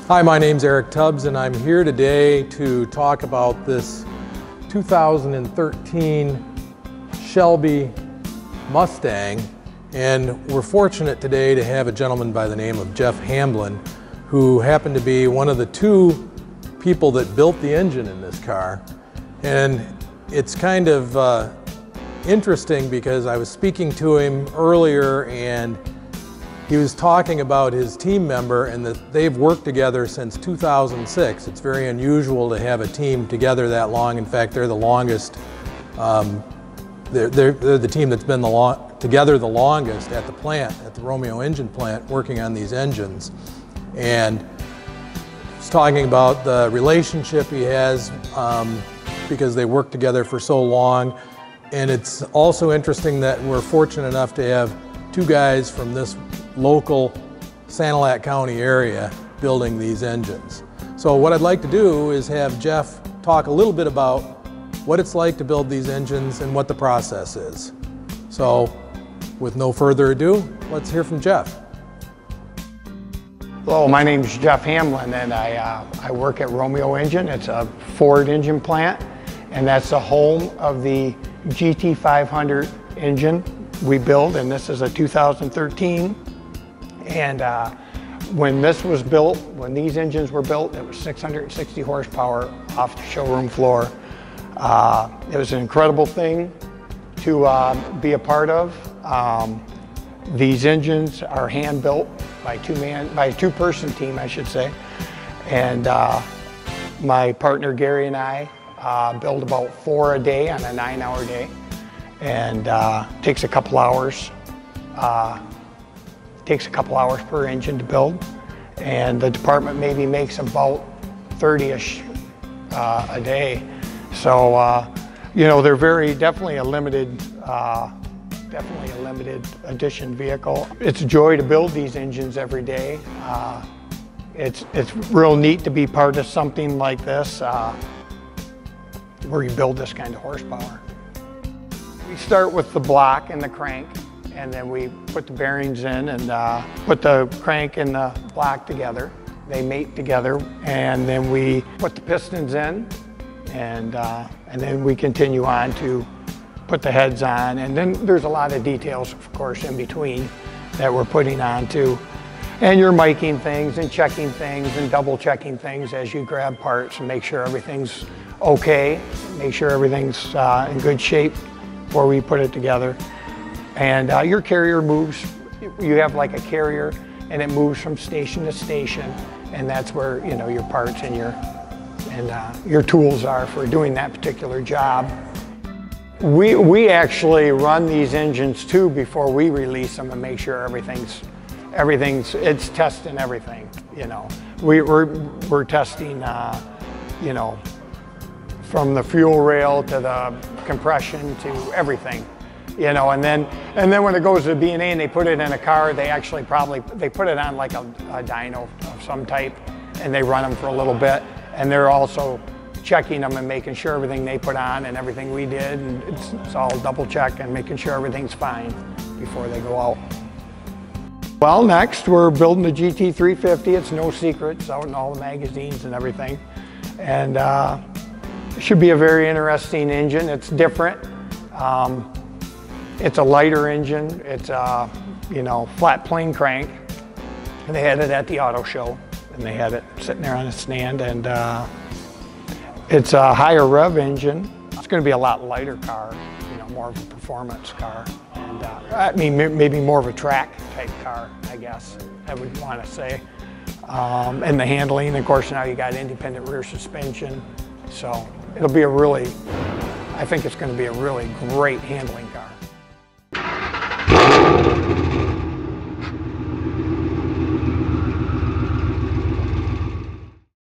Hi, my name's Eric Tubbs and I'm here today to talk about this 2013 Shelby Mustang, and we're fortunate today to have a gentleman by the name of Jeff Hamblin, who happened to be one of the two people that built the engine in this car. And it's kind of interesting because I was speaking to him earlier and he was talking about his team member and that they've worked together since 2006. It's very unusual to have a team together that long. In fact, they're the longest, they're the team that's been together the longest at the plant, at the Romeo engine plant, working on these engines. And he's talking about the relationship he has because they worked together for so long. And it's also interesting that we're fortunate enough to have two guys from this local Sanilac County area building these engines. So what I'd like to do is have Jeff talk a little bit about what it's like to build these engines and what the process is. So with no further ado, let's hear from Jeff. Hello, my name is Jeff Hamblin and I work at Romeo Engine. It's a Ford engine plant, and that's the home of the GT500 engine we build, and this is a 2013. And when this was built, when these engines were built, it was 660 horsepower off the showroom floor. It was an incredible thing to be a part of. These engines are hand built by a two-person team, I should say. And my partner Gary and I build about 4 a day on a 9-hour day, and takes a couple hours. Takes a couple hours per engine to build, and the department maybe makes about 30-ish a day. So you know, they're definitely a limited edition vehicle. It's a joy to build these engines every day. It's real neat to be part of something like this where you build this kind of horsepower. We start with the block and the crank, and then we put the bearings in and put the crank and the block together. They mate together, and then we put the pistons in, and then we continue on to put the heads on. And then there's a lot of details, of course, in between that we're putting on too. And you're miking things and checking things and double checking things as you grab parts and make sure everything's okay, make sure everything's in good shape before we put it together. And your carrier moves, you have like a carrier, and it moves from station to station, and that's where, you know, your parts and your tools are for doing that particular job. We actually run these engines too before we release them and make sure it's testing everything, you know. We're testing, you know, from the fuel rail to the compression to everything, you know. And then when it goes to B&A and they put it in a car, they actually they put it on like a dyno of some type, and they run them for a little bit, and they're also checking them and making sure everything they put on and everything we did, and it's all double check and making sure everything's fine before they go out. Well, next we're building the GT350. It's no secret, it's out in all the magazines and everything, and it should be a very interesting engine. It's different. It's a lighter engine. It's a, you know, flat plane crank, and they had it at the auto show, and they had it sitting there on a stand, and it's a higher rev engine. It's going to be a lot lighter car, you know, more of a performance car, and I mean maybe more of a track type car, I guess I would want to say. And the handling, of course, now you got independent rear suspension, so it'll be I think it's going to be a really great handling